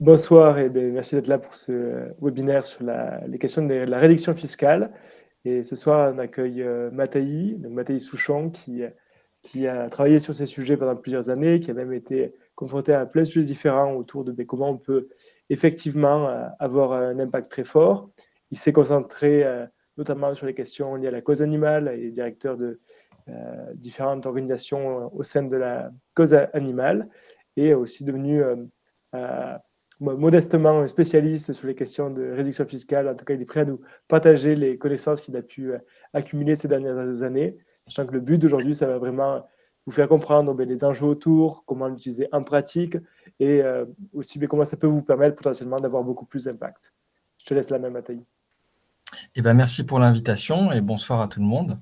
Bonsoir et merci d'être là pour ce webinaire sur les questions de la réduction fiscale. Et ce soir, on accueille Mathaï Souchon, qui a travaillé sur ces sujets pendant plusieurs années, qui a même été confronté à plein de sujets différents autour de comment on peut effectivement avoir un impact très fort. Il s'est concentré notamment sur les questions liées à la cause animale et est directeur de différentes organisations au sein de la cause animale, et est aussi devenu euh, modestement spécialiste sur les questions de réduction fiscale. En tout cas, il est prêt à nous partager les connaissances qu'il a pu accumuler ces dernières années, sachant que le but d'aujourd'hui, ça va vraiment vous faire comprendre les enjeux autour, comment l'utiliser en pratique, et aussi comment ça peut vous permettre potentiellement d'avoir beaucoup plus d'impact. Je te laisse la main, Mathaï. Merci pour l'invitation et bonsoir à tout le monde.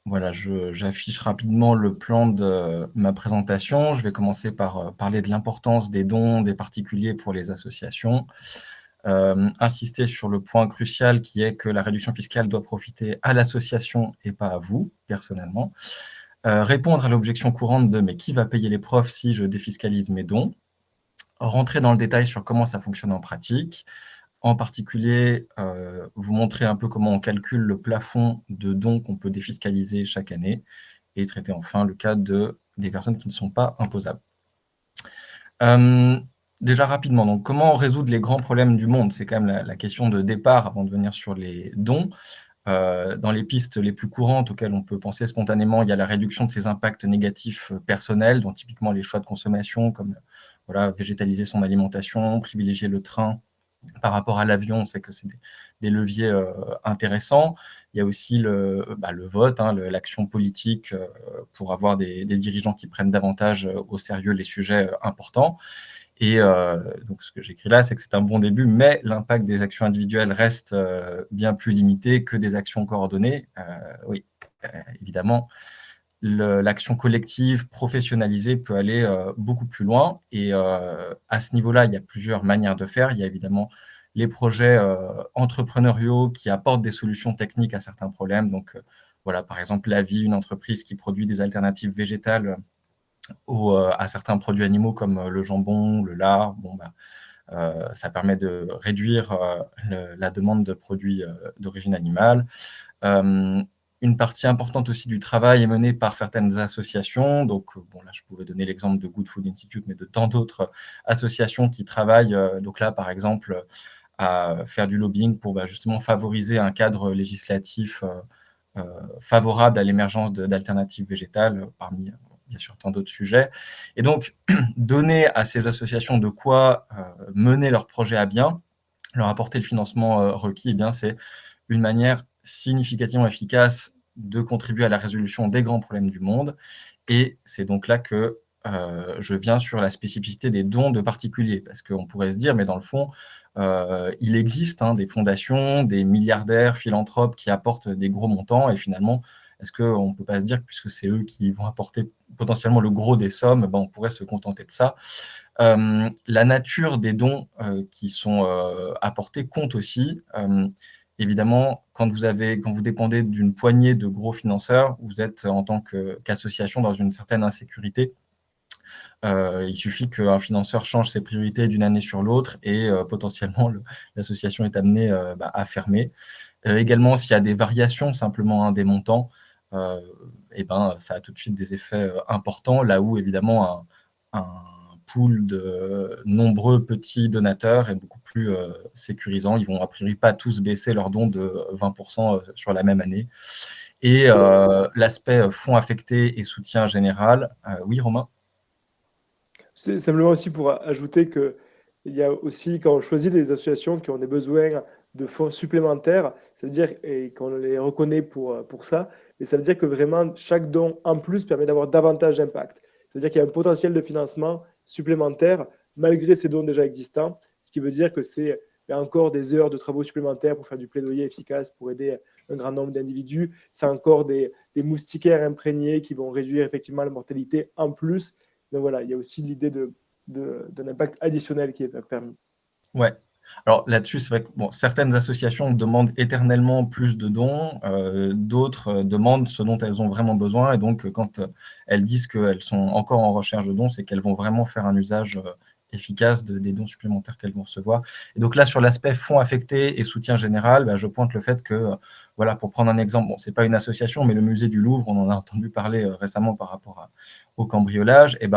Voilà, j'affiche rapidement le plan de ma présentation. Je vais commencer par parler de l'importance des dons des particuliers pour les associations, insister sur le point crucial qui est que la réduction fiscale doit profiter à l'association et pas à vous, personnellement. Répondre à l'objection courante de « mais qui va payer les profs si je défiscalise mes dons ?» Rentrer dans le détail sur comment ça fonctionne en pratique. En particulier, vous montrer un peu comment on calcule le plafond de dons qu'on peut défiscaliser chaque année et traiter enfin le cas des personnes qui ne sont pas imposables. Déjà rapidement, donc comment résoudre les grands problèmes du monde? C'est quand même la question de départ avant de venir sur les dons. Dans les pistes les plus courantes auxquelles on peut penser spontanément, il y a la réduction de ses impacts négatifs personnels, dont typiquement les choix de consommation, comme végétaliser son alimentation, privilégier le train par rapport à l'avion. On sait que c'est des leviers intéressants. Il y a aussi le vote, l'action politique pour avoir des dirigeants qui prennent davantage au sérieux les sujets importants. Et donc, ce que j'écris là, c'est que c'est un bon début, mais l'impact des actions individuelles reste bien plus limité que des actions coordonnées. Oui, évidemment, l'action collective professionnalisée peut aller beaucoup plus loin. Et à ce niveau-là, il y a plusieurs manières de faire. Il y a évidemment les projets entrepreneuriaux qui apportent des solutions techniques à certains problèmes. Donc, voilà, par exemple, Lavie, une entreprise qui produit des alternatives végétales à certains produits animaux comme le jambon, le lard. Ça permet de réduire la demande de produits d'origine animale. Une partie importante aussi du travail est menée par certaines associations. Donc, là, je pouvais donner l'exemple de Good Food Institute, mais de tant d'autres associations qui travaillent, donc là, par exemple, à faire du lobbying pour justement favoriser un cadre législatif favorable à l'émergence d'alternatives végétales, parmi, bien sûr, tant d'autres sujets. Et donc, donner à ces associations de quoi mener leurs projets à bien, leur apporter le financement requis, c'est une manière significativement efficace de contribuer à la résolution des grands problèmes du monde. Et c'est donc là que je viens sur la spécificité des dons de particuliers, parce qu'on pourrait se dire, mais dans le fond, il existe des fondations, des milliardaires, philanthropes qui apportent des gros montants, et finalement, est-ce qu'on ne peut pas se dire que puisque c'est eux qui vont apporter potentiellement le gros des sommes, on pourrait se contenter de ça. La nature des dons qui sont apportés compte aussi. Évidemment, quand vous dépendez d'une poignée de gros financeurs, vous êtes en tant qu'association dans une certaine insécurité. Il suffit qu'un financeur change ses priorités d'une année sur l'autre et potentiellement l'association est amenée à fermer. Également, s'il y a des variations simplement des montants, ça a tout de suite des effets importants, là où évidemment un pool de nombreux petits donateurs est beaucoup plus sécurisant. Ils vont a priori pas tous baisser leurs dons de 20% sur la même année. Et l'aspect fonds affectés et soutien général. Oui, Romain? C'est simplement aussi pour ajouter qu'il y a aussi, quand on choisit des associations qui ont des besoins de fonds supplémentaires, ça veut dire, et qu'on les reconnaît pour ça, mais ça veut dire que vraiment chaque don en plus permet d'avoir davantage d'impact. Ça veut dire qu'il y a un potentiel de financement supplémentaire malgré ces dons déjà existants, ce qui veut dire que il y a encore des heures de travaux supplémentaires pour faire du plaidoyer efficace, pour aider un grand nombre d'individus. C'est encore des moustiquaires imprégnés qui vont réduire effectivement la mortalité en plus. Donc voilà, il y a aussi l'idée d'un impact additionnel qui est permis. Ouais, Alors là-dessus, c'est vrai que certaines associations demandent éternellement plus de dons, d'autres demandent ce dont elles ont vraiment besoin, et donc quand elles disent qu'elles sont encore en recherche de dons, c'est qu'elles vont vraiment faire un usage efficace des dons supplémentaires qu'elles vont recevoir. Et donc là, sur l'aspect fonds affectés et soutien général, je pointe le fait que, voilà, pour prendre un exemple, c'est pas une association, mais le musée du Louvre, on en a entendu parler récemment par rapport au cambriolage, et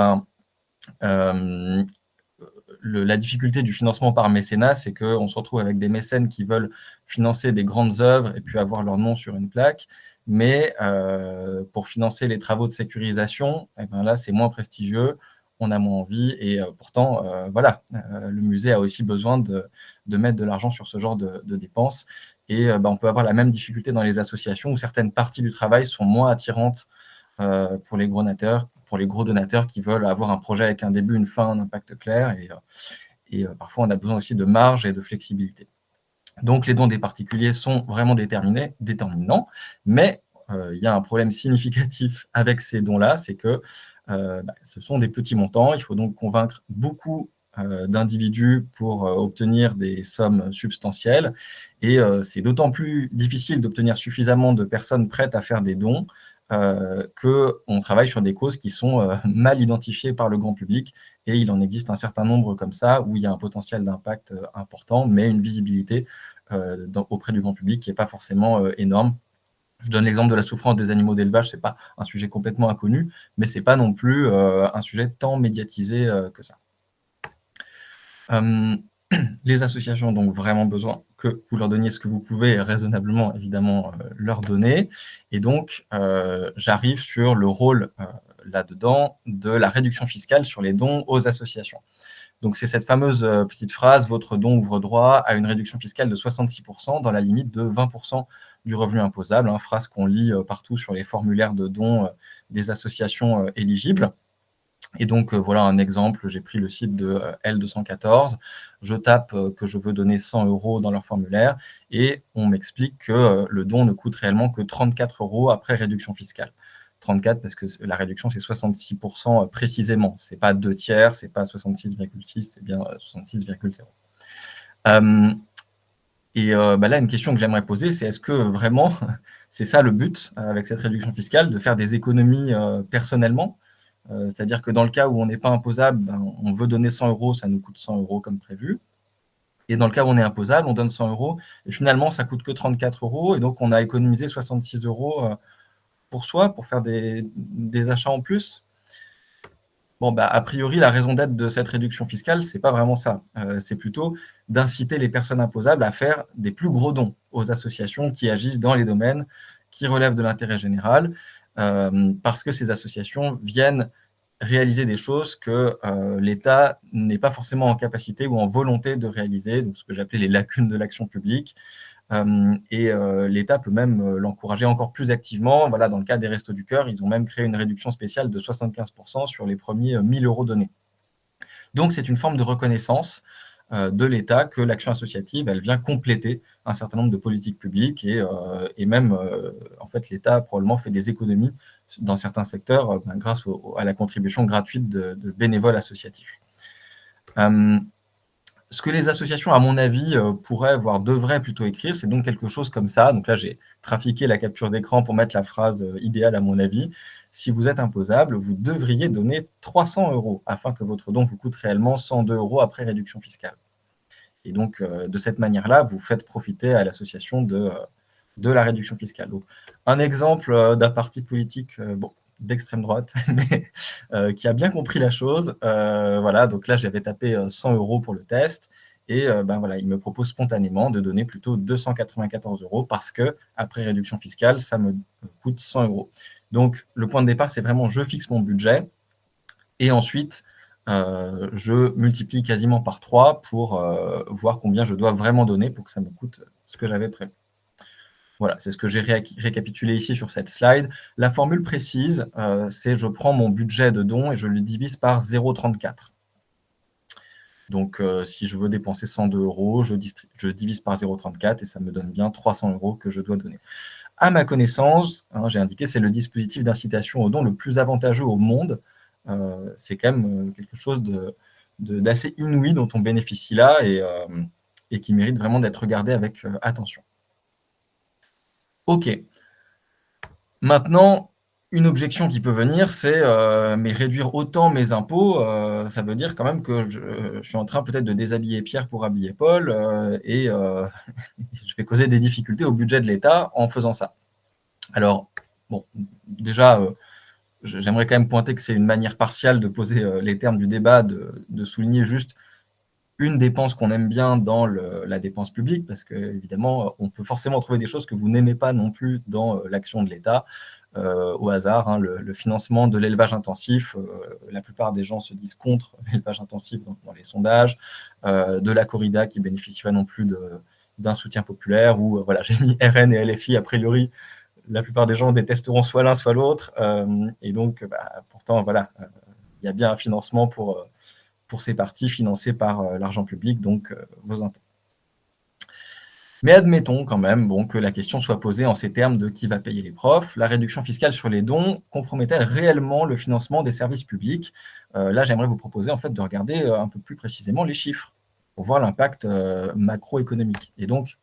la difficulté du financement par mécénat, c'est qu'on se retrouve avec des mécènes qui veulent financer des grandes œuvres et puis avoir leur nom sur une plaque, mais pour financer les travaux de sécurisation, là, c'est moins prestigieux, on a moins envie, et pourtant, le musée a aussi besoin de mettre de l'argent sur ce genre de dépenses, et on peut avoir la même difficulté dans les associations où certaines parties du travail sont moins attirantes pour les gros donateurs qui veulent avoir un projet avec un début, une fin, un impact clair, et parfois on a besoin aussi de marge et de flexibilité. Donc les dons des particuliers sont vraiment déterminants, mais il y a un problème significatif avec ces dons-là, c'est que ce sont des petits montants, il faut donc convaincre beaucoup d'individus pour obtenir des sommes substantielles, et c'est d'autant plus difficile d'obtenir suffisamment de personnes prêtes à faire des dons qu'on travaille sur des causes qui sont mal identifiées par le grand public, et il en existe un certain nombre comme ça, où il y a un potentiel d'impact important, mais une visibilité auprès du grand public qui n'est pas forcément énorme. Je donne l'exemple de la souffrance des animaux d'élevage, ce n'est pas un sujet complètement inconnu, mais ce n'est pas non plus un sujet tant médiatisé que ça. Les associations ont donc vraiment besoin que vous leur donniez ce que vous pouvez raisonnablement, évidemment, leur donner. Et donc, j'arrive sur le rôle là-dedans de la réduction fiscale sur les dons aux associations. Donc, c'est cette fameuse petite phrase « Votre don ouvre droit à une réduction fiscale de 66% dans la limite de 20% du revenu imposable », phrase qu'on lit partout sur les formulaires de dons des associations éligibles. Et donc, voilà un exemple, j'ai pris le site de L214, je tape que je veux donner 100 € dans leur formulaire, et on m'explique que le don ne coûte réellement que 34 € après réduction fiscale. 34 parce que la réduction, c'est 66% précisément. Ce n'est pas 2 tiers, ce n'est pas 66,6, c'est bien 66,0. Là, une question que j'aimerais poser, c'est est-ce que vraiment, c'est ça le but avec cette réduction fiscale, de faire des économies personnellement ? C'est-à-dire que dans le cas où on n'est pas imposable, on veut donner 100 €, ça nous coûte 100 € comme prévu. Et dans le cas où on est imposable, on donne 100 € et finalement, ça ne coûte que 34 €. Et donc, on a économisé 66 € pour soi, pour faire des achats en plus. A priori, la raison d'être de cette réduction fiscale, ce n'est pas vraiment ça. C'est plutôt d'inciter les personnes imposables à faire des plus gros dons aux associations qui agissent dans les domaines qui relèvent de l'intérêt général, parce que ces associations viennent réaliser des choses que l'État n'est pas forcément en capacité ou en volonté de réaliser, donc ce que j'appelais les lacunes de l'action publique. L'État peut même l'encourager encore plus activement. Voilà, dans le cas des Restos du Cœur, ils ont même créé une réduction spéciale de 75% sur les premiers 1 000 € donnés. Donc, c'est une forme de reconnaissance de l'État que l'action associative, elle vient compléter un certain nombre de politiques publiques, et même, en fait, l'État a probablement fait des économies dans certains secteurs grâce à la contribution gratuite de bénévoles associatifs. Ce que les associations, à mon avis, pourraient, voire devraient plutôt écrire, c'est donc quelque chose comme ça. Donc là, j'ai trafiqué la capture d'écran pour mettre la phrase idéale, à mon avis. Si vous êtes imposable, vous devriez donner 300 € afin que votre don vous coûte réellement 102 € après réduction fiscale. Et donc, de cette manière-là, vous faites profiter à l'association de la réduction fiscale. Donc, un exemple d'un parti politique d'extrême droite, mais qui a bien compris la chose. Voilà, donc là, j'avais tapé 100 € pour le test, et voilà, il me propose spontanément de donner plutôt 294 € parce que, après réduction fiscale, ça me coûte 100 €. Donc, le point de départ, c'est vraiment je fixe mon budget, et ensuite, je multiplie quasiment par 3 pour voir combien je dois vraiment donner pour que ça me coûte ce que j'avais prévu. Voilà, c'est ce que j'ai récapitulé ici sur cette slide. La formule précise, c'est je prends mon budget de don et je le divise par 0,34. Donc, si je veux dépenser 102 €, je divise par 0,34 et ça me donne bien 300 € que je dois donner. À ma connaissance, j'ai indiqué, c'est le dispositif d'incitation au don le plus avantageux au monde. C'est quand même quelque chose d'assez inouï dont on bénéficie là, et qui méritent vraiment d'être regardés avec attention. OK. Maintenant, une objection qui peut venir, c'est mais réduire autant mes impôts, ça veut dire quand même que je suis en train peut-être de déshabiller Pierre pour habiller Paul, et je vais causer des difficultés au budget de l'État en faisant ça. Alors, bon, déjà, j'aimerais quand même pointer que c'est une manière partiale de poser les termes du débat, de souligner juste une dépense qu'on aime bien dans la dépense publique, parce qu'évidemment, on peut forcément trouver des choses que vous n'aimez pas non plus dans l'action de l'État, au hasard, hein, le financement de l'élevage intensif, la plupart des gens se disent contre l'élevage intensif dans les sondages, de la corrida qui bénéficierait non plus d'un soutien populaire, ou voilà, j'ai mis RN et LFI, a priori, la plupart des gens détesteront soit l'un, soit l'autre, et donc, pourtant, voilà, il y a bien un financement pour ces partis financés par l'argent public, donc vos impôts. Mais admettons quand même que la question soit posée en ces termes de qui va payer les profs. La réduction fiscale sur les dons compromet-elle réellement le financement des services publics? Là, j'aimerais vous proposer en fait de regarder un peu plus précisément les chiffres pour voir l'impact macroéconomique. Et donc,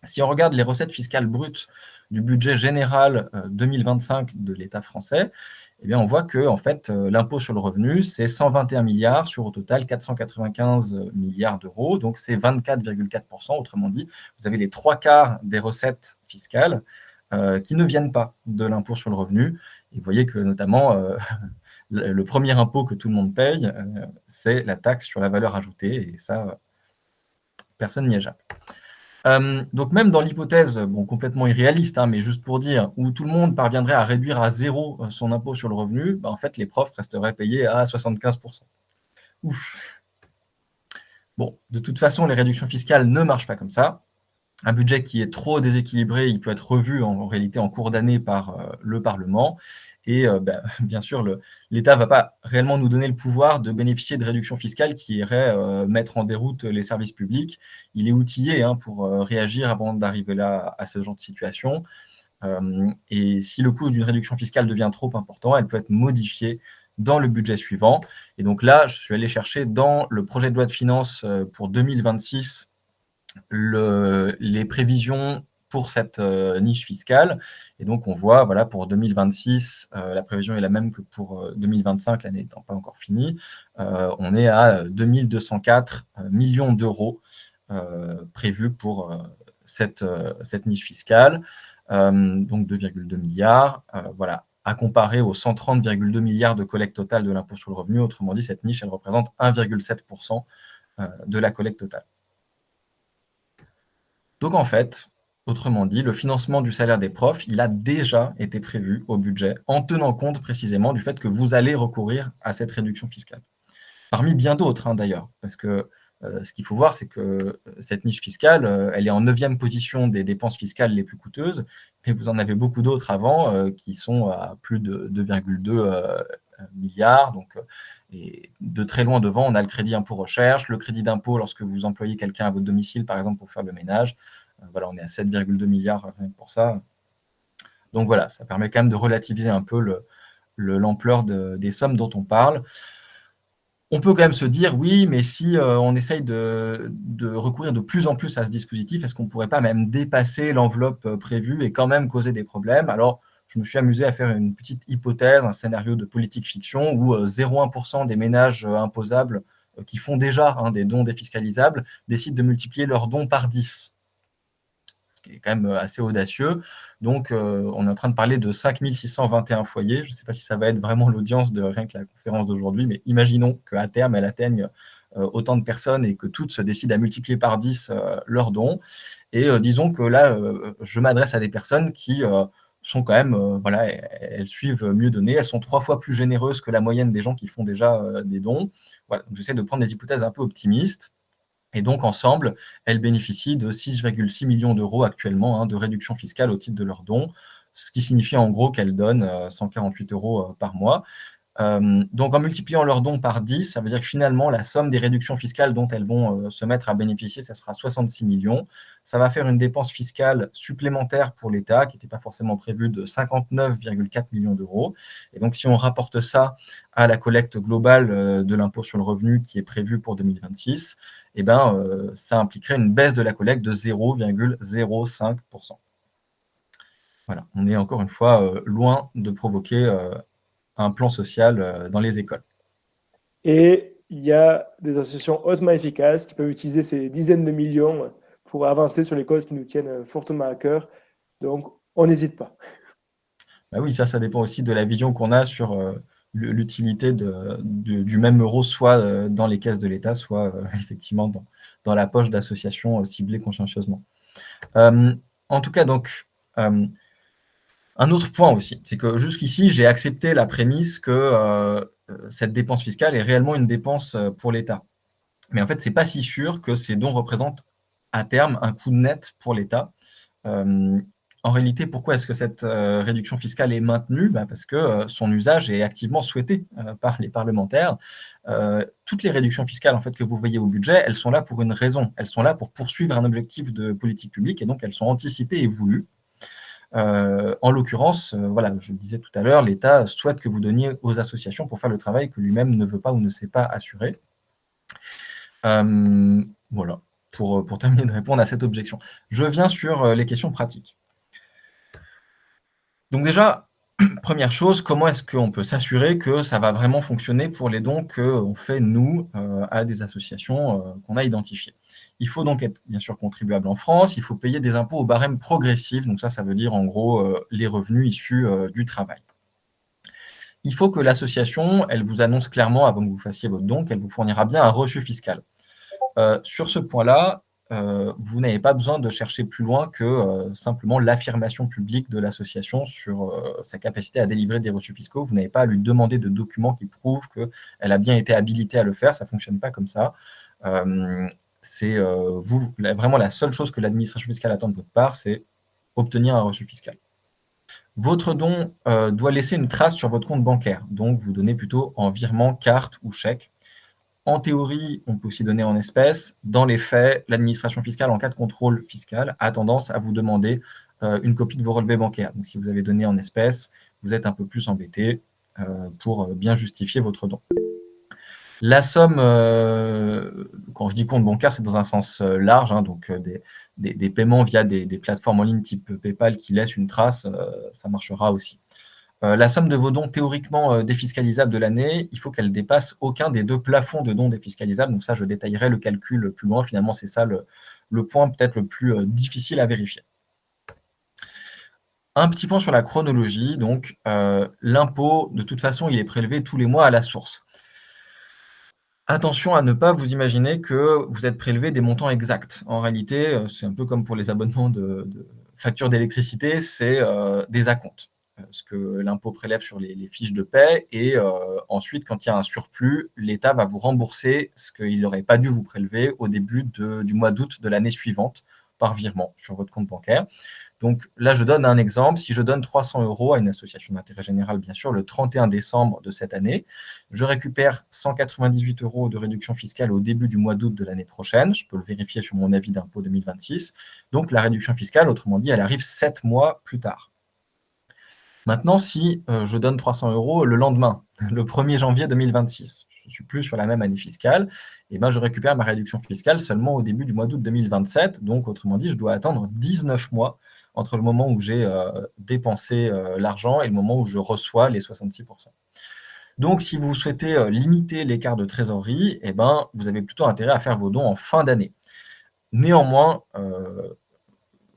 si on regarde les recettes fiscales brutes du budget général 2025 de l'État français, eh bien, on voit que en fait, l'impôt sur le revenu, c'est 121 milliards sur au total 495 milliards d'euros, donc c'est 24,4%. Autrement dit, vous avez les 3/4 des recettes fiscales qui ne viennent pas de l'impôt sur le revenu. Et vous voyez que notamment, le premier impôt que tout le monde paye, c'est la taxe sur la valeur ajoutée, et ça, personne n'y échappe. Donc même dans l'hypothèse, complètement irréaliste, hein, mais juste pour dire, où tout le monde parviendrait à réduire à 0 son impôt sur le revenu, en fait, les profs resteraient payés à 75%. Ouf. Bon, de toute façon, les réductions fiscales ne marchent pas comme ça. Un budget qui est trop déséquilibré, il peut être revu en réalité en cours d'année par le Parlement. Et bien sûr, l'État ne va pas réellement nous donner le pouvoir de bénéficier de réductions fiscales qui iraient mettre en déroute les services publics. Il est outillé pour réagir avant d'arriver là à ce genre de situation. Et si le coût d'une réduction fiscale devient trop important, elle peut être modifiée dans le budget suivant. Et donc là, je suis allé chercher dans le projet de loi de finances pour 2026 les prévisions pour cette niche fiscale. Et donc, on voit, voilà, pour 2026, la prévision est la même que pour 2025, l'année n'étant pas encore finie. On est à 2204 millions d'euros prévus pour cette niche fiscale, donc 2,2 milliards. Voilà, à comparer aux 130,2 milliards de collecte totale de l'impôt sur le revenu. Autrement dit, cette niche, elle représente 1,7% de la collecte totale. Donc en fait, autrement dit, le financement du salaire des profs, il a déjà été prévu au budget en tenant compte précisément du fait que vous allez recourir à cette réduction fiscale. Parmi bien d'autres d'ailleurs, parce que ce qu'il faut voir, c'est que cette niche fiscale, elle est en 9e position des dépenses fiscales les plus coûteuses, mais vous en avez beaucoup d'autres avant qui sont à plus de 2,2 milliards. Donc, et de très loin devant, on a le crédit impôt recherche, le crédit d'impôt lorsque vous employez quelqu'un à votre domicile, par exemple, pour faire le ménage. Voilà, on est à 7,2 milliards pour ça. Donc voilà, ça permet quand même de relativiser un peu l'ampleur des sommes dont on parle. On peut quand même se dire, oui, mais si on essaye de recourir de plus en plus à ce dispositif, est-ce qu'on ne pourrait pas même dépasser l'enveloppe prévue et quand même causer des problèmes? Alors, je me suis amusé à faire une petite hypothèse, un scénario de politique fiction où 0,1% des ménages imposables qui font déjà des dons défiscalisables décident de multiplier leurs dons par 10. Ce qui est quand même assez audacieux. Donc, on est en train de parler de 5621 foyers. Je ne sais pas si ça va être vraiment l'audience de rien que la conférence d'aujourd'hui, mais imaginons qu'à terme, elle atteigne autant de personnes et que toutes se décident à multiplier par 10 leurs dons. Et disons que là, je m'adresse à des personnes qui sont quand même, voilà, elles suivent mieux donné, elles sont 3 fois plus généreuses que la moyenne des gens qui font déjà des dons. Voilà, j'essaie de prendre des hypothèses un peu optimistes. Et donc, ensemble, elles bénéficient de 6,6 millions d'euros actuellement de réduction fiscale au titre de leurs dons, ce qui signifie en gros qu'elles donnent 148 euros par mois. Donc, en multipliant leurs dons par 10, ça veut dire que finalement, la somme des réductions fiscales dont elles vont se mettre à bénéficier, ça sera 66 millions. Ça va faire une dépense fiscale supplémentaire pour l'État, qui n'était pas forcément prévue, de 59,4 millions d'euros. Et donc, si on rapporte ça à la collecte globale de l'impôt sur le revenu qui est prévue pour 2026, eh ben, ça impliquerait une baisse de la collecte de 0,05%. Voilà, on est encore une fois loin de provoquer un plan social dans les écoles. Et il y a des associations hautement efficaces qui peuvent utiliser ces dizaines de millions pour avancer sur les causes qui nous tiennent fortement à cœur. Donc, on n'hésite pas. Bah oui, ça dépend aussi de la vision qu'on a sur l'utilité du même euro, soit dans les caisses de l'État, soit effectivement dans la poche d'associations ciblées consciencieusement. En tout cas, donc, un autre point aussi, c'est que jusqu'ici, j'ai accepté la prémisse que cette dépense fiscale est réellement une dépense pour l'État. Mais en fait, ce n'est pas si sûr que ces dons représentent à terme un coût net pour l'État. En réalité, pourquoi est-ce que cette réduction fiscale est maintenue? Parce que son usage est activement souhaité par les parlementaires. Toutes les réductions fiscales en fait, que vous voyez au budget, elles sont là pour une raison. Elles sont là pour poursuivre un objectif de politique publique et donc elles sont anticipées et voulues. En l'occurrence, voilà, je le disais tout à l'heure, l'État souhaite que vous donniez aux associations pour faire le travail que lui-même ne veut pas ou ne sait pas assurer. Voilà, pour terminer de répondre à cette objection. Je viens sur les questions pratiques. Donc déjà, première chose, comment est-ce qu'on peut s'assurer que ça va vraiment fonctionner pour les dons qu'on fait, nous, à des associations qu'on a identifiées? Il faut donc être, bien sûr, contribuable en France, il faut payer des impôts au barème progressif, donc ça veut dire, en gros, les revenus issus du travail. Il faut que l'association, elle vous annonce clairement, avant que vous fassiez votre don, qu'elle vous fournira bien un reçu fiscal. Sur ce point-là, vous n'avez pas besoin de chercher plus loin que simplement l'affirmation publique de l'association sur sa capacité à délivrer des reçus fiscaux. Vous n'avez pas à lui demander de documents qui prouvent qu'elle a bien été habilitée à le faire. Ça ne fonctionne pas comme ça. C'est vraiment la seule chose que l'administration fiscale attend de votre part, c'est obtenir un reçu fiscal. Votre don doit laisser une trace sur votre compte bancaire. Donc, vous donnez plutôt en virement, carte ou chèque. En théorie, on peut aussi donner en espèces. Dans les faits, l'administration fiscale, en cas de contrôle fiscal, a tendance à vous demander une copie de vos relevés bancaires. Donc, si vous avez donné en espèces, vous êtes un peu plus embêté pour bien justifier votre don. La somme, quand je dis compte bancaire, c'est dans un sens large, hein, donc des paiements via des plateformes en ligne type PayPal qui laissent une trace, ça marchera aussi. La somme de vos dons théoriquement défiscalisables de l'année, il faut qu'elle dépasse aucun des deux plafonds de dons défiscalisables. Donc ça, je détaillerai le calcul plus loin. Finalement, c'est ça le point peut-être le plus difficile à vérifier. Un petit point sur la chronologie. Donc, l'impôt, de toute façon, il est prélevé tous les mois à la source. Attention à ne pas vous imaginer que vous êtes prélevé des montants exacts. En réalité, c'est un peu comme pour les abonnements de factures d'électricité, c'est des acomptes. Ce que l'impôt prélève sur les fiches de paie et ensuite, quand il y a un surplus, l'État va vous rembourser ce qu'il n'aurait pas dû vous prélever au début du mois d'août de l'année suivante par virement sur votre compte bancaire. Donc là, je donne un exemple. Si je donne 300 € à une association d'intérêt général, bien sûr, le 31 décembre de cette année, je récupère 198 € de réduction fiscale au début du mois d'août de l'année prochaine. Je peux le vérifier sur mon avis d'impôt 2026. Donc la réduction fiscale, autrement dit, elle arrive 7 mois plus tard. Maintenant, si je donne 300 € le lendemain, le 1er janvier 2026, je ne suis plus sur la même année fiscale, et ben je récupère ma réduction fiscale seulement au début du mois d'août 2027. Donc, autrement dit, je dois attendre 19 mois entre le moment où j'ai dépensé l'argent et le moment où je reçois les 66%. Donc, si vous souhaitez limiter l'écart de trésorerie, eh ben, vous avez plutôt intérêt à faire vos dons en fin d'année. Néanmoins,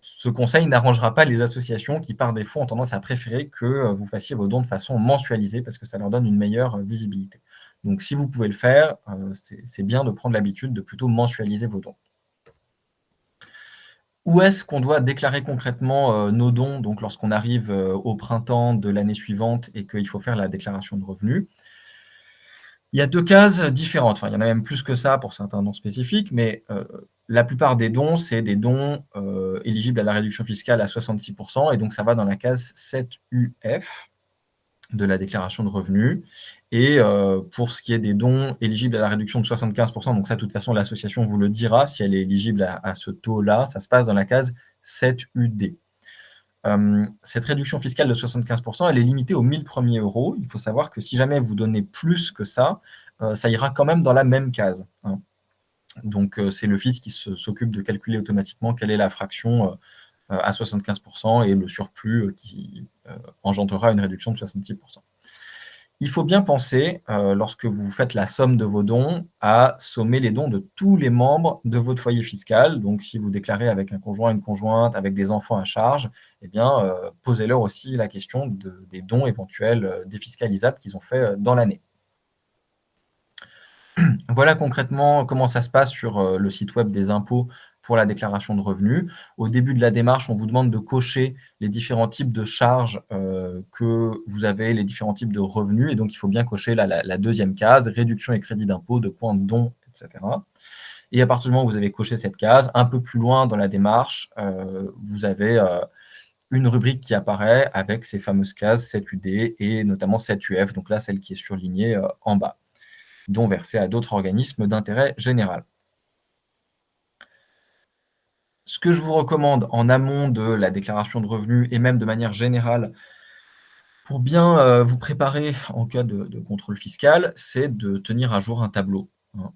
ce conseil n'arrangera pas les associations qui, par défaut, ont tendance à préférer que vous fassiez vos dons de façon mensualisée parce que ça leur donne une meilleure visibilité. Donc, si vous pouvez le faire, c'est bien de prendre l'habitude de plutôt mensualiser vos dons. Où est-ce qu'on doit déclarer concrètement nos dons, donc lorsqu'on arrive au printemps de l'année suivante et qu'il faut faire la déclaration de revenus? Il y a deux cases différentes. Enfin, il y en a même plus que ça pour certains dons spécifiques, mais la plupart des dons, c'est des dons éligibles à la réduction fiscale à 66%, et donc ça va dans la case 7UF. de la déclaration de revenus. Et pour ce qui est des dons éligibles à la réduction de 75%, donc ça, de toute façon, l'association vous le dira si elle est éligible à ce taux-là, ça se passe dans la case 7UD. Cette réduction fiscale de 75%, elle est limitée aux 1000 premiers euros. Il faut savoir que si jamais vous donnez plus que ça, ça ira quand même dans la même case, hein. Donc, c'est le fisc qui s'occupe de calculer automatiquement quelle est la fraction à 75% et le surplus qui engendrera une réduction de 66%. Il faut bien penser, lorsque vous faites la somme de vos dons, à sommer les dons de tous les membres de votre foyer fiscal. Donc, si vous déclarez avec un conjoint, une conjointe, avec des enfants à charge, eh bien, posez-leur aussi la question des dons éventuels défiscalisables qu'ils ont fait dans l'année. Voilà concrètement comment ça se passe sur le site web des impôts pour la déclaration de revenus. Au début de la démarche, on vous demande de cocher les différents types de charges que vous avez, les différents types de revenus. Et donc, il faut bien cocher la deuxième case, réduction et crédit d'impôt de points de dons, etc. Et à partir du moment où vous avez coché cette case, un peu plus loin dans la démarche, vous avez une rubrique qui apparaît avec ces fameuses cases 7UD et notamment 7UF, donc là, celle qui est surlignée en bas, dont versés à d'autres organismes d'intérêt général. Ce que je vous recommande en amont de la déclaration de revenus et même de manière générale, pour bien vous préparer en cas de contrôle fiscal, c'est de tenir à jour un tableau, hein,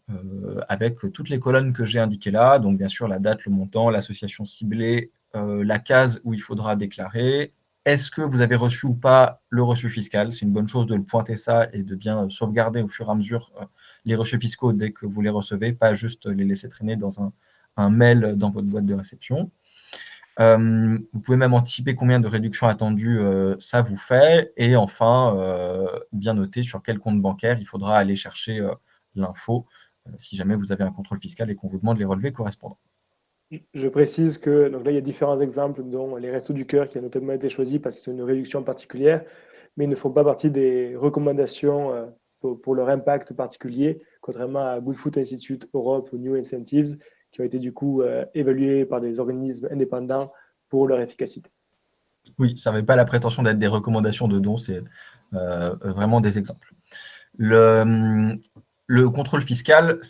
avec toutes les colonnes que j'ai indiquées là, donc bien sûr la date, le montant, l'association ciblée, la case où il faudra déclarer. Est-ce que vous avez reçu ou pas le reçu fiscal? C'est une bonne chose de le pointer ça et de bien sauvegarder au fur et à mesure les reçus fiscaux dès que vous les recevez, pas juste les laisser traîner dans un mail dans votre boîte de réception. Vous pouvez même anticiper combien de réductions attendues ça vous fait. Et enfin, bien noter sur quel compte bancaire il faudra aller chercher l'info si jamais vous avez un contrôle fiscal et qu'on vous demande les relevés correspondants. Je précise que donc là, il y a différents exemples, dont les Restos du Cœur qui a notamment été choisi parce qu'ils ont une réduction particulière, mais ils ne font pas partie des recommandations pour leur impact particulier, contrairement à Good Food Institute Europe ou New Incentives, qui ont été du coup évalués par des organismes indépendants pour leur efficacité. Oui, ça n'avait pas la prétention d'être des recommandations de dons, c'est vraiment des exemples. Le contrôle fiscal,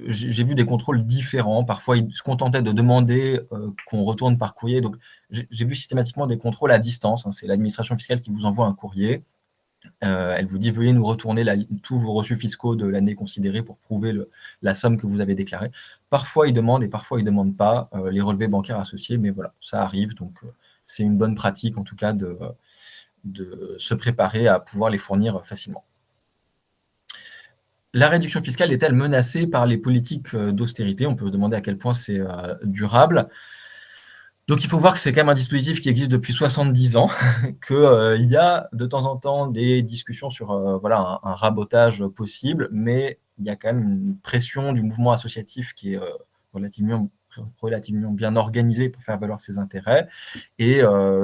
j'ai vu des contrôles différents. Parfois, ils se contentaient de demander qu'on retourne par courrier. Donc, j'ai vu systématiquement des contrôles à distance, hein. C'est l'administration fiscale qui vous envoie un courrier. Elle vous dit « Veuillez nous retourner tous vos reçus fiscaux de l'année considérée pour prouver la somme que vous avez déclarée. » Parfois, ils demandent et parfois, ils ne demandent pas les relevés bancaires associés. Mais voilà, ça arrive. Donc, c'est une bonne pratique, en tout cas, de se préparer à pouvoir les fournir facilement. La réduction fiscale est-elle menacée par les politiques d'austérité? On peut se demander à quel point c'est durable. Donc, il faut voir que c'est quand même un dispositif qui existe depuis 70 ans, qu'il y a de temps en temps des discussions sur voilà, un rabotage possible, mais il y a quand même une pression du mouvement associatif qui est relativement bien organisé pour faire valoir ses intérêts. Et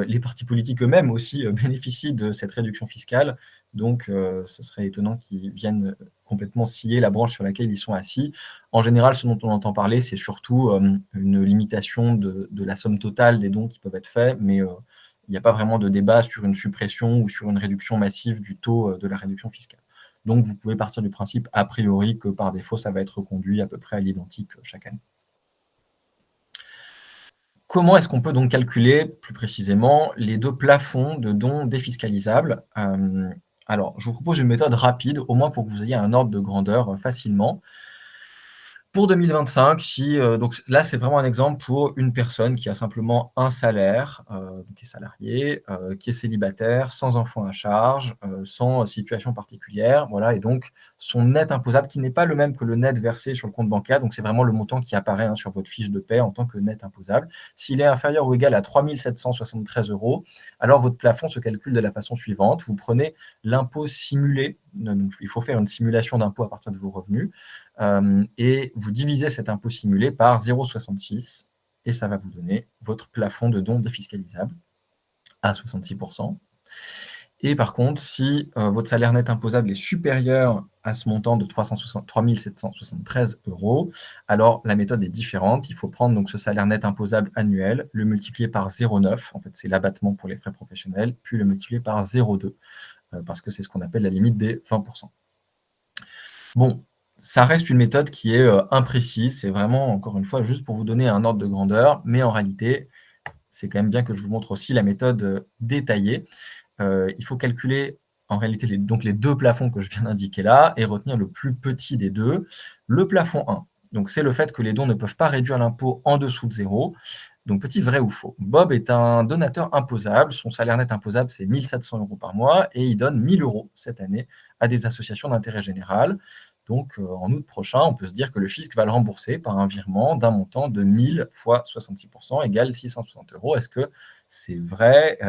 les partis politiques eux-mêmes aussi bénéficient de cette réduction fiscale. Donc, ce serait étonnant qu'ils viennent complètement scier la branche sur laquelle ils sont assis. En général, ce dont on entend parler, c'est surtout une limitation de la somme totale des dons qui peuvent être faits, mais il n'y a pas vraiment de débat sur une suppression ou sur une réduction massive du taux de la réduction fiscale. Donc, vous pouvez partir du principe, a priori, que par défaut, ça va être reconduit à peu près à l'identique chaque année. Comment est-ce qu'on peut donc calculer, plus précisément, les deux plafonds de dons défiscalisables? Alors, je vous propose une méthode rapide, au moins pour que vous ayez un ordre de grandeur facilement. Pour 2025, donc là, c'est vraiment un exemple pour une personne qui a simplement un salaire, qui est salarié, qui est célibataire, sans enfant à charge, sans situation particulière, voilà. Et donc, son net imposable, qui n'est pas le même que le net versé sur le compte bancaire, donc c'est vraiment le montant qui apparaît sur votre fiche de paie en tant que net imposable. S'il est inférieur ou égal à 3 773 €, alors votre plafond se calcule de la façon suivante. Vous prenez l'impôt simulé, donc il faut faire une simulation d'impôt à partir de vos revenus, et vous divisez cet impôt simulé par 0,66 et ça va vous donner votre plafond de dons défiscalisables à 66%. Et par contre, si votre salaire net imposable est supérieur à ce montant de 3 773 €, alors la méthode est différente. Il faut prendre donc ce salaire net imposable annuel, le multiplier par 0,9, en fait c'est l'abattement pour les frais professionnels, puis le multiplier par 0,2. parce que c'est ce qu'on appelle la limite des 20%. Bon, ça reste une méthode qui est imprécise, c'est vraiment, encore une fois, juste pour vous donner un ordre de grandeur, mais en réalité, c'est quand même bien que je vous montre aussi la méthode détaillée. Il faut calculer en réalité donc les deux plafonds que je viens d'indiquer là et retenir le plus petit des deux, le plafond 1. Donc c'est le fait que les dons ne peuvent pas réduire l'impôt en dessous de 0. Donc petit vrai ou faux. Bob est un donateur imposable, son salaire net imposable c'est 1 700 € par mois et il donne 1 000 € cette année à des associations d'intérêt général. Donc en août prochain, on peut se dire que le fisc va le rembourser par un virement d'un montant de 1000 fois 66% égale 660 €. Est-ce que c'est vrai?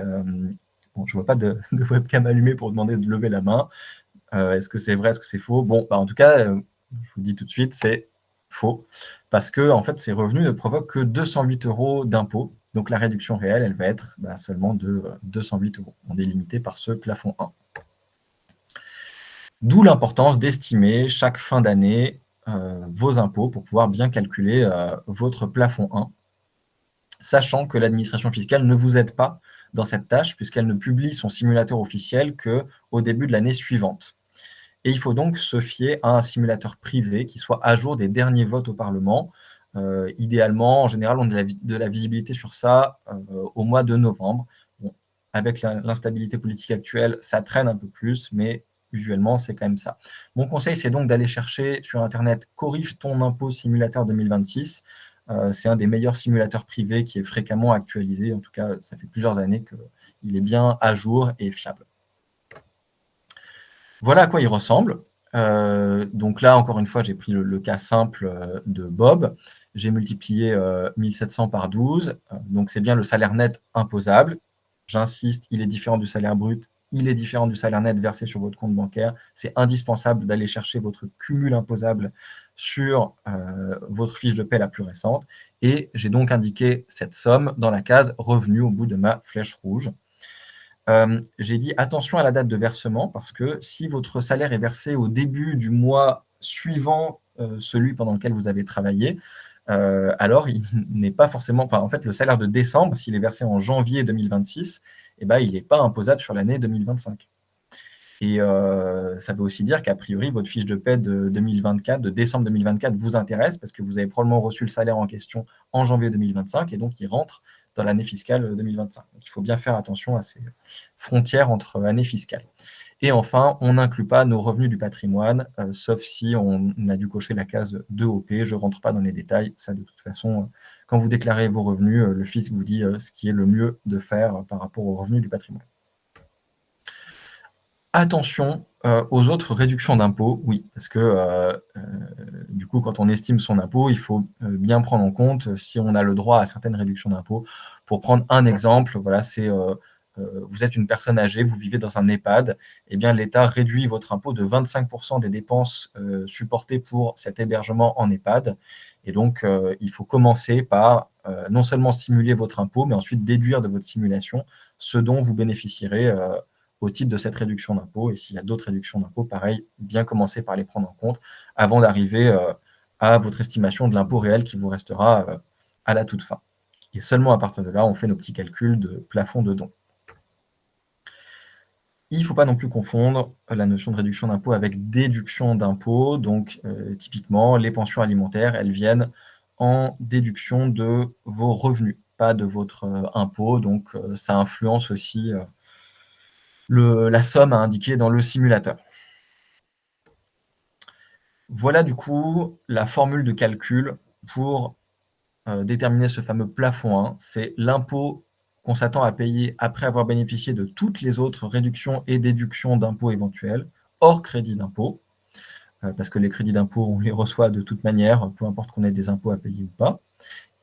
Bon, je ne vois pas de webcam allumée pour demander de lever la main. Est-ce que c'est vrai? Est-ce que c'est faux? Bon, en tout cas, je vous dis tout de suite, c'est faux. Parce que en fait, ces revenus ne provoquent que 208 € d'impôt. Donc la réduction réelle, elle va être seulement de 208 €. On est limité par ce plafond 1. D'où l'importance d'estimer chaque fin d'année vos impôts pour pouvoir bien calculer votre plafond 1, sachant que l'administration fiscale ne vous aide pas dans cette tâche puisqu'elle ne publie son simulateur officiel qu'au début de l'année suivante. Et il faut donc se fier à un simulateur privé qui soit à jour des derniers votes au Parlement. Idéalement, en général, on a de la visibilité sur ça au mois de novembre. Bon, avec l'instabilité politique actuelle, ça traîne un peu plus, mais usuellement, c'est quand même ça. Mon conseil, c'est donc d'aller chercher sur Internet « Corrige ton impôt simulateur 2026 ». C'est un des meilleurs simulateurs privés qui est fréquemment actualisé. En tout cas, ça fait plusieurs années qu'il est bien à jour et fiable. Voilà à quoi il ressemble. Donc là, encore une fois, j'ai pris le cas simple de Bob. J'ai multiplié 1700 par 12. Donc, c'est bien le salaire net imposable. J'insiste, il est différent du salaire brut. Il est différent du salaire net versé sur votre compte bancaire. C'est indispensable d'aller chercher votre cumul imposable sur votre fiche de paie la plus récente. Et j'ai donc indiqué cette somme dans la case « Revenus » au bout de ma flèche rouge. J'ai dit attention à la date de versement parce que si votre salaire est versé au début du mois suivant celui pendant lequel vous avez travaillé, alors il n'est pas forcément, en fait, le salaire de décembre, s'il est versé en janvier 2026, il n'est pas imposable sur l'année 2025. Et ça veut aussi dire qu'a priori, votre fiche de paie de 2024, de décembre 2024, vous intéresse parce que vous avez probablement reçu le salaire en question en janvier 2025 et donc il rentre dans l'année fiscale 2025. Donc, il faut bien faire attention à ces frontières entre années fiscales. Et enfin, on n'inclut pas nos revenus du patrimoine, sauf si on a dû cocher la case 2OP. Je ne rentre pas dans les détails. Ça, de toute façon, quand vous déclarez vos revenus, le fisc vous dit ce qui est le mieux de faire par rapport aux revenus du patrimoine. Attention aux autres réductions d'impôts, oui, parce que du coup, quand on estime son impôt, il faut bien prendre en compte si on a le droit à certaines réductions d'impôts. Pour prendre un exemple, voilà, c'est vous êtes une personne âgée, vous vivez dans un EHPAD, eh bien l'État réduit votre impôt de 25% des dépenses supportées pour cet hébergement en EHPAD. Et donc, il faut commencer par non seulement simuler votre impôt, mais ensuite déduire de votre simulation ce dont vous bénéficierez au titre de cette réduction d'impôt. Et s'il y a d'autres réductions d'impôt, pareil, bien commencer par les prendre en compte avant d'arriver à votre estimation de l'impôt réel qui vous restera à la toute fin. Et seulement à partir de là, on fait nos petits calculs de plafond de dons. Il ne faut pas non plus confondre la notion de réduction d'impôt avec déduction d'impôt. Donc, typiquement, les pensions alimentaires, elles viennent en déduction de vos revenus, pas de votre impôt. Donc, ça influence aussi la somme à indiquer dans le simulateur. Voilà du coup la formule de calcul pour déterminer ce fameux plafond 1. C'est l'impôt qu'on s'attend à payer après avoir bénéficié de toutes les autres réductions et déductions d'impôts éventuels, hors crédit d'impôt, parce que les crédits d'impôt, on les reçoit de toute manière, peu importe qu'on ait des impôts à payer ou pas.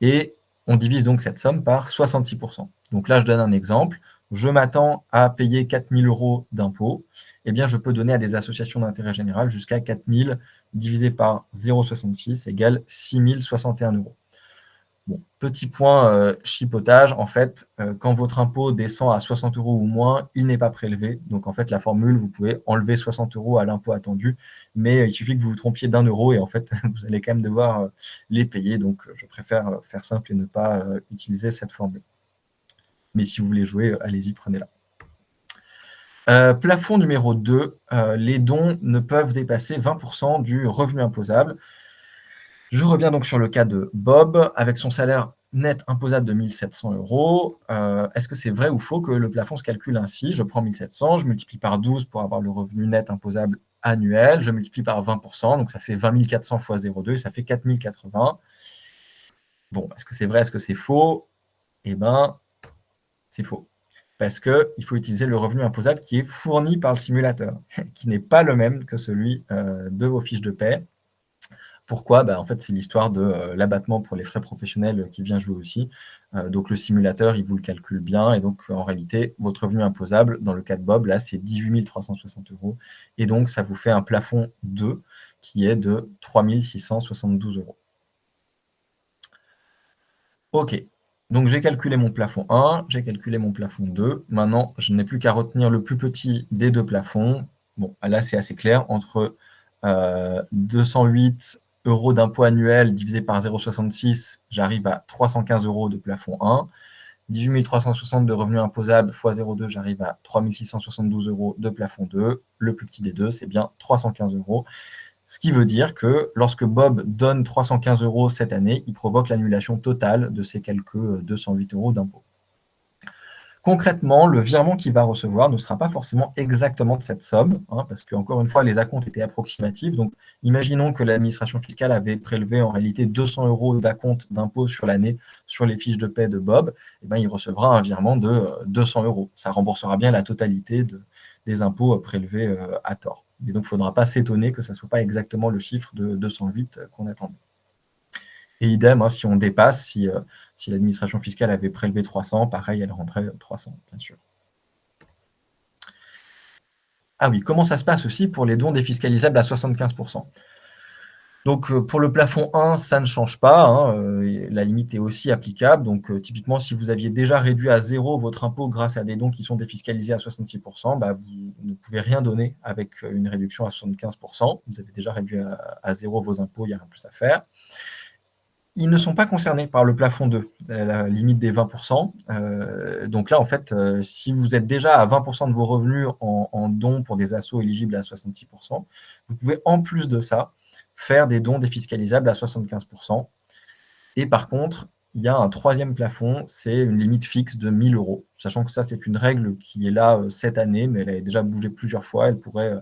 Et on divise donc cette somme par 66%. Donc là, je donne un exemple. Je m'attends à payer 4 000 € d'impôts. Eh bien, je peux donner à des associations d'intérêt général jusqu'à 4 000 divisé par 0,66 égale 6 061 €. Bon, petit point chipotage, en fait, quand votre impôt descend à 60 € ou moins, il n'est pas prélevé. Donc, en fait, la formule, vous pouvez enlever 60 € à l'impôt attendu, mais il suffit que vous vous trompiez d'1 € et en fait, vous allez quand même devoir les payer. Donc, je préfère faire simple et ne pas utiliser cette formule. Mais si vous voulez jouer, allez-y, prenez-la. Plafond numéro 2, les dons ne peuvent dépasser 20% du revenu imposable. Je reviens donc sur le cas de Bob, avec son salaire net imposable de 1 700 €. Est-ce que c'est vrai ou faux que le plafond se calcule ainsi? Je prends 1 700, je multiplie par 12 pour avoir le revenu net imposable annuel, je multiplie par 20%, donc ça fait 20 400 fois 0,2 et ça fait 4 080. Bon, est-ce que c'est vrai, est-ce que c'est faux? Eh ben, c'est faux. Parce qu'il faut utiliser le revenu imposable qui est fourni par le simulateur, qui n'est pas le même que celui de vos fiches de paie. Pourquoi? En fait, c'est l'histoire de l'abattement pour les frais professionnels qui vient jouer aussi. Donc, le simulateur, il vous le calcule bien. Et donc, en réalité, votre revenu imposable, dans le cas de Bob, là, c'est 18 360 €. Et donc, ça vous fait un plafond 2 qui est de 3 672 €. OK. Donc, j'ai calculé mon plafond 1, j'ai calculé mon plafond 2. Maintenant, je n'ai plus qu'à retenir le plus petit des deux plafonds. Bon, là, c'est assez clair. Entre 208 € d'impôt annuel divisé par 0,66, j'arrive à 315 € de plafond 1. 18 360 de revenus imposables fois 0,2, j'arrive à 3 672 € de plafond 2. Le plus petit des deux, c'est bien 315 €. Ce qui veut dire que lorsque Bob donne 315 € cette année, il provoque l'annulation totale de ces quelques 208 € d'impôt. Concrètement, le virement qu'il va recevoir ne sera pas forcément exactement de cette somme, parce qu'encore une fois, les acomptes étaient approximatifs. Donc, imaginons que l'administration fiscale avait prélevé en réalité 200 € d'acompte d'impôt sur l'année sur les fiches de paie de Bob. Il recevra un virement de 200 €. Ça remboursera bien la totalité des impôts prélevés à tort. Et donc, il ne faudra pas s'étonner que ça ne soit pas exactement le chiffre de 208 qu'on attendait. Et idem, si on dépasse, si l'administration fiscale avait prélevé 300, pareil, elle rentrait 300, bien sûr. Ah oui, comment ça se passe aussi pour les dons défiscalisables à 75%? Donc, pour le plafond 1, ça ne change pas, la limite est aussi applicable. Donc, typiquement, si vous aviez déjà réduit à 0 votre impôt grâce à des dons qui sont défiscalisés à 66%, vous ne pouvez rien donner avec une réduction à 75%. Vous avez déjà réduit à 0 vos impôts, il n'y a rien plus à faire. Ils ne sont pas concernés par le plafond 2, la limite des 20%. Donc là, en fait, si vous êtes déjà à 20% de vos revenus en dons pour des assos éligibles à 66%, vous pouvez en plus de ça faire des dons défiscalisables à 75%. Et par contre, il y a un troisième plafond, c'est une limite fixe de 1 000 €. Sachant que ça, c'est une règle qui est là cette année, mais elle a déjà bougé plusieurs fois. Elle pourrait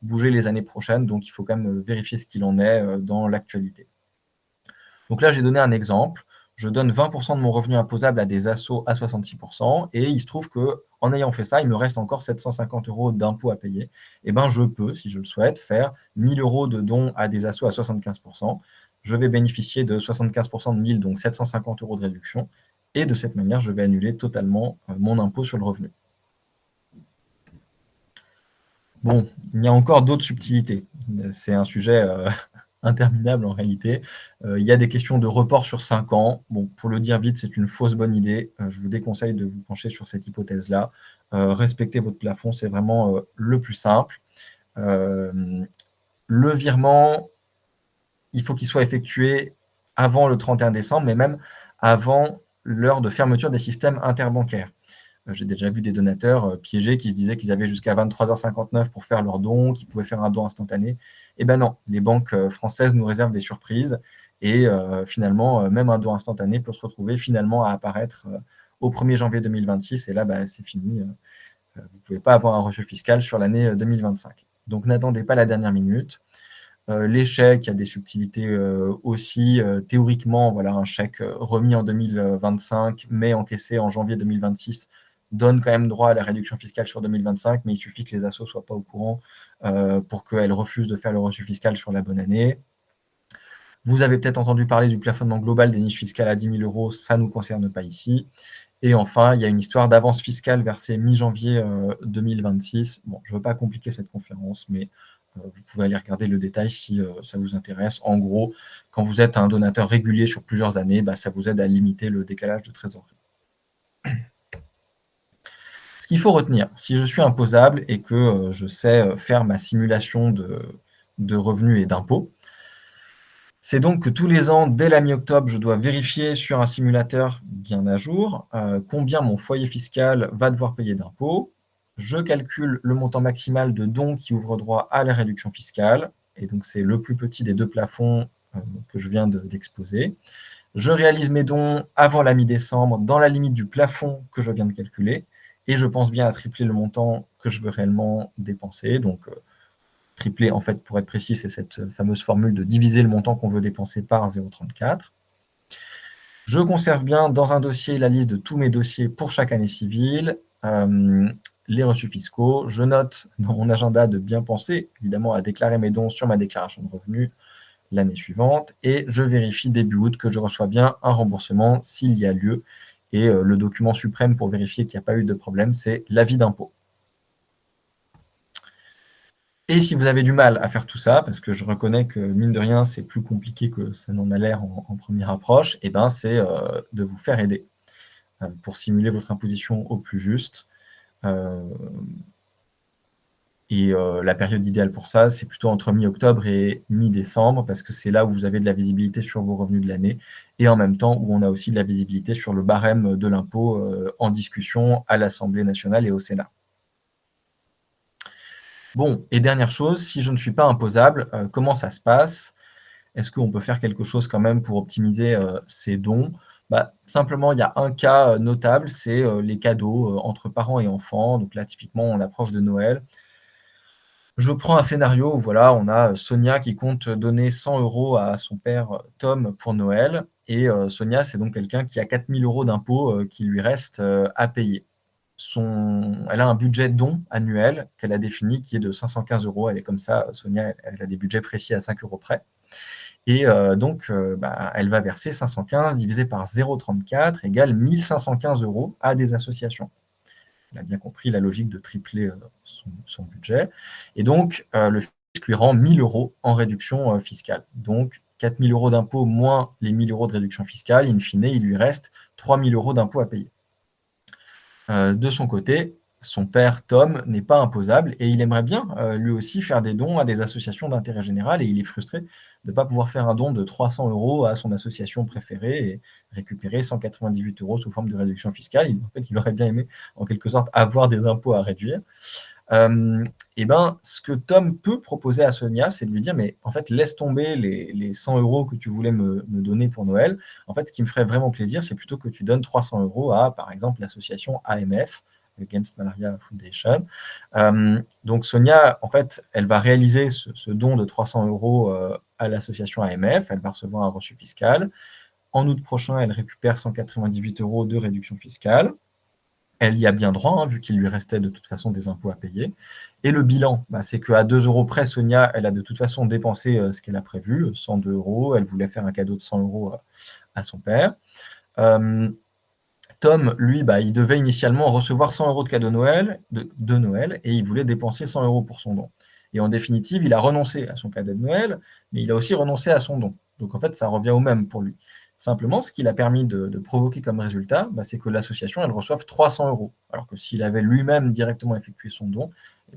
bouger les années prochaines. Donc, il faut quand même vérifier ce qu'il en est dans l'actualité. Donc là, j'ai donné un exemple. Je donne 20% de mon revenu imposable à des assos à 66%, et il se trouve qu'en ayant fait ça, il me reste encore 750 € d'impôts à payer. Je peux, si je le souhaite, faire 1 000 € de dons à des assos à 75%. Je vais bénéficier de 75% de 1 000, donc 750 € de réduction. Et de cette manière, je vais annuler totalement mon impôt sur le revenu. Bon, il y a encore d'autres subtilités. C'est un sujet interminable en réalité. Il y a des questions de report sur 5 ans. Bon, pour le dire vite, c'est une fausse bonne idée. Je vous déconseille de vous pencher sur cette hypothèse-là. Respectez votre plafond, c'est vraiment le plus simple. Le virement, il faut qu'il soit effectué avant le 31 décembre, mais même avant l'heure de fermeture des systèmes interbancaires. J'ai déjà vu des donateurs piégés qui se disaient qu'ils avaient jusqu'à 23h59 pour faire leur don, qu'ils pouvaient faire un don instantané. Eh bien non, les banques françaises nous réservent des surprises et finalement, même un don instantané peut se retrouver finalement à apparaître au 1er janvier 2026 et là, c'est fini. Vous ne pouvez pas avoir un reçu fiscal sur l'année 2025. Donc n'attendez pas la dernière minute. Les chèques, il y a des subtilités aussi. Théoriquement, voilà, un chèque remis en 2025 mais encaissé en janvier 2026 donne quand même droit à la réduction fiscale sur 2025, mais il suffit que les assos ne soient pas au courant pour qu'elles refusent de faire le reçu fiscal sur la bonne année. Vous avez peut-être entendu parler du plafonnement global des niches fiscales à 10 000 €, ça ne nous concerne pas ici. Et enfin, il y a une histoire d'avance fiscale versée mi-janvier 2026. Bon, je ne veux pas compliquer cette conférence, mais vous pouvez aller regarder le détail si ça vous intéresse. En gros, quand vous êtes un donateur régulier sur plusieurs années, ça vous aide à limiter le décalage de trésorerie. Ce qu'il faut retenir, si je suis imposable et que je sais faire ma simulation de revenus et d'impôts, c'est donc que tous les ans, dès la mi-octobre, je dois vérifier sur un simulateur bien à jour combien mon foyer fiscal va devoir payer d'impôts. je calcule le montant maximal de dons qui ouvre droit à la réduction fiscale, et donc c'est le plus petit des deux plafonds que je viens d'exposer. Je réalise mes dons avant la mi-décembre dans la limite du plafond que je viens de calculer, et je pense bien à tripler le montant que je veux réellement dépenser. Donc, tripler, en fait, pour être précis, c'est cette fameuse formule de diviser le montant qu'on veut dépenser par 0,34. Je conserve bien dans un dossier la liste de tous mes dossiers pour chaque année civile, les reçus fiscaux. Je note dans mon agenda de bien penser, évidemment, à déclarer mes dons sur ma déclaration de revenus l'année suivante, et je vérifie début août que je reçois bien un remboursement s'il y a lieu. Et le document suprême pour vérifier qu'il n'y a pas eu de problème, c'est l'avis d'impôt. Et si vous avez du mal à faire tout ça, parce que je reconnais que, mine de rien, c'est plus compliqué que ça n'en a l'air en première approche, et ben c'est de vous faire aider pour simuler votre imposition au plus juste. Et la période idéale pour ça, c'est plutôt entre mi-octobre et mi-décembre, parce que c'est là où vous avez de la visibilité sur vos revenus de l'année, et en même temps où on a aussi de la visibilité sur le barème de l'impôt en discussion à l'Assemblée nationale et au Sénat. Bon, et dernière chose, si je ne suis pas imposable, comment ça se passe? Est-ce qu'on peut faire quelque chose quand même pour optimiser ces dons? Simplement, il y a un cas notable, c'est les cadeaux entre parents et enfants. Donc là, typiquement, on approche de Noël. Je prends un scénario où voilà, on a Sonia qui compte donner 100 € à son père Tom pour Noël. Et Sonia, c'est donc quelqu'un qui a 4 000 € d'impôts qui lui restent à payer. Elle a un budget de don annuel qu'elle a défini qui est de 515 €. Elle est comme ça, Sonia, elle a des budgets précis à 5 € près. Et donc, elle va verser 515 divisé par 0,34 égale 1 515 € à des associations. Elle a bien compris la logique de tripler son budget. Et donc, le fisc lui rend 1 000 € en réduction fiscale. Donc, 4 000 € d'impôts moins les 1 000 € de réduction fiscale, in fine, il lui reste 3 000 € d'impôts à payer. De son côté, son père Tom n'est pas imposable et il aimerait bien lui aussi faire des dons à des associations d'intérêt général, et il est frustré de ne pas pouvoir faire un don de 300 € à son association préférée et récupérer 198 € sous forme de réduction fiscale. En fait, il aurait bien aimé, en quelque sorte, avoir des impôts à réduire. Ce que Tom peut proposer à Sonia, c'est de lui dire, mais en fait, laisse tomber les 100 € que tu voulais me donner pour Noël. En fait, ce qui me ferait vraiment plaisir, c'est plutôt que tu donnes 300 € à, par exemple, l'association AMF, Against Malaria Foundation. Donc Sonia, en fait, elle va réaliser ce don de 300 € à l'association AMF. Elle va recevoir un reçu fiscal. En août prochain, elle récupère 198 € de réduction fiscale. Elle y a bien droit, vu qu'il lui restait de toute façon des impôts à payer. Et le bilan, c'est qu'à 2 € près, Sonia, elle a de toute façon dépensé ce qu'elle a prévu, 102 €. Elle voulait faire un cadeau de 100 € à son père. Tom, lui, il devait initialement recevoir 100 € de cadeau de Noël, et il voulait dépenser 100 € pour son don. Et en définitive, il a renoncé à son cadeau de Noël, mais il a aussi renoncé à son don. Donc en fait, ça revient au même pour lui. Simplement, ce qu'il a permis de provoquer comme résultat, c'est que l'association, elle reçoive 300 €. Alors que s'il avait lui-même directement effectué son don,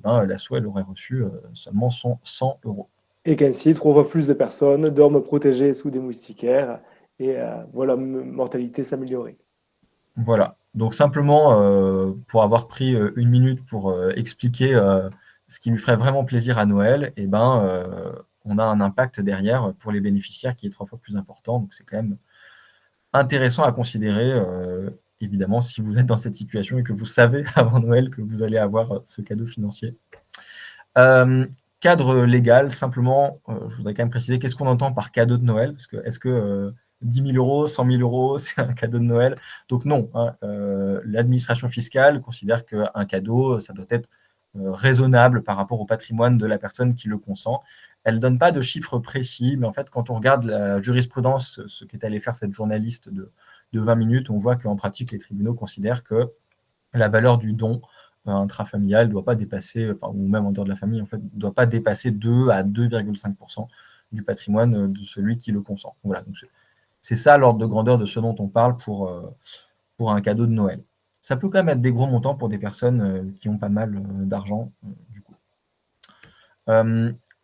l'asso, elle aurait reçu seulement 100 €. Et qu'ainsi, 3 fois plus de personnes dorment protégées sous des moustiquaires et voilà, mortalité s'améliorer. Voilà. Donc simplement, pour avoir pris 1 minute pour expliquer ce qui lui ferait vraiment plaisir à Noël, on a un impact derrière pour les bénéficiaires qui est 3 fois plus important. Donc c'est quand même intéressant à considérer, évidemment, si vous êtes dans cette situation et que vous savez avant Noël que vous allez avoir ce cadeau financier. Cadre légal, simplement, je voudrais quand même préciser qu'est-ce qu'on entend par cadeau de Noël, parce que est-ce que 10 000 €, 100 000 €, c'est un cadeau de Noël? Donc non, l'administration fiscale considère qu'un cadeau, ça doit être raisonnable par rapport au patrimoine de la personne qui le consent. Elle ne donne pas de chiffres précis, mais en fait, quand on regarde la jurisprudence, ce qu'est allé faire cette journaliste de 20 minutes, on voit qu'en pratique, les tribunaux considèrent que la valeur du don intrafamilial ne doit pas dépasser, ou même en dehors de la famille, en fait, ne doit pas dépasser 2 à 2,5% du patrimoine de celui qui le consent. Voilà, donc c'est ça l'ordre de grandeur de ce dont on parle pour un cadeau de Noël. Ça peut quand même être des gros montants pour des personnes qui ont pas mal d'argent, du coup.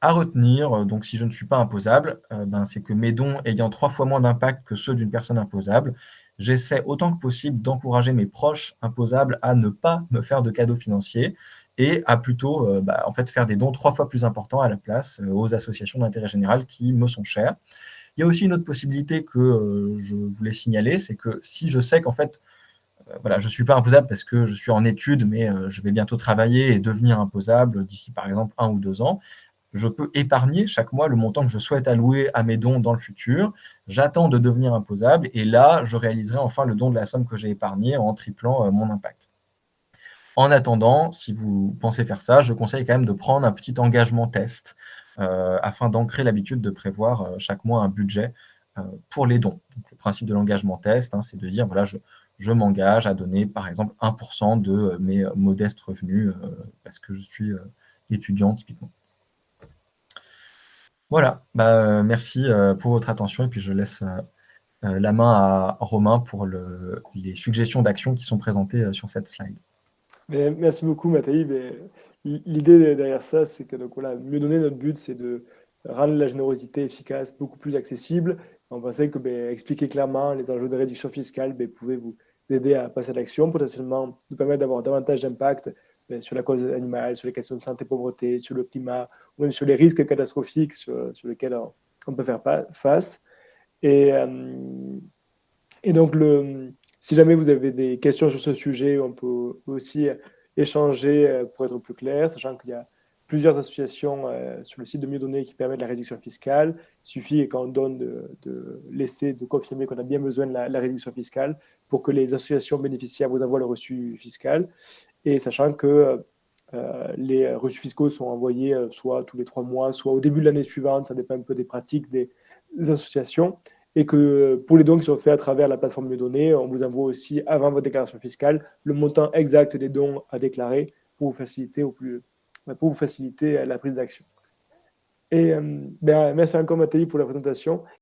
À retenir, donc si je ne suis pas imposable, ben, c'est que mes dons ayant 3 fois moins d'impact que ceux d'une personne imposable, j'essaie autant que possible d'encourager mes proches imposables à ne pas me faire de cadeaux financiers et à plutôt, bah, en fait, faire des dons 3 fois plus importants à la place, aux associations d'intérêt général qui me sont chères. Il y a aussi une autre possibilité que, je voulais signaler, c'est que si je sais qu'en fait, voilà, je ne suis pas imposable parce que je suis en études, mais je vais bientôt travailler et devenir imposable d'ici, par exemple, 1 ou 2 ans, je peux épargner chaque mois le montant que je souhaite allouer à mes dons dans le futur. J'attends de devenir imposable et là, je réaliserai enfin le don de la somme que j'ai épargnée en triplant mon impact. En attendant, si vous pensez faire ça, je conseille quand même de prendre un petit engagement test afin d'ancrer l'habitude de prévoir chaque mois un budget pour les dons. Donc, le principe de l'engagement test, hein, c'est de dire, voilà, je m'engage à donner par exemple 1% de mes modestes revenus parce que je suis étudiant typiquement. Voilà, bah, merci pour votre attention et puis je laisse la main à Romain pour les suggestions d'actions qui sont présentées sur cette slide. Mais merci beaucoup, Mathaï. Mais l'idée derrière ça, c'est que donc, voilà, mieux donner, notre but, c'est de rendre la générosité efficace beaucoup plus accessible. On pensait que expliquer clairement les enjeux de réduction fiscale pouvait vous aider à passer à l'action, potentiellement nous permettre d'avoir davantage d'impact sur la cause animale, sur les questions de santé, pauvreté, sur le climat, ou même sur les risques catastrophiques sur lesquels on peut faire face. Et, et donc, si jamais vous avez des questions sur ce sujet, on peut aussi échanger pour être plus clair, sachant qu'il y a plusieurs associations sur le site de Mieux Donner qui permettent la réduction fiscale. Il suffit, quand on donne, de confirmer qu'on a bien besoin de la réduction fiscale pour que les associations bénéficiaires vous envoient le reçu fiscal. Et sachant que les reçus fiscaux sont envoyés soit tous les 3 mois, soit au début de l'année suivante, ça dépend un peu des pratiques des associations, et que pour les dons qui sont faits à travers la plateforme Mieux Donner, on vous envoie aussi, avant votre déclaration fiscale, le montant exact des dons à déclarer pour vous faciliter la prise d'action. Et merci encore Mathieu pour la présentation.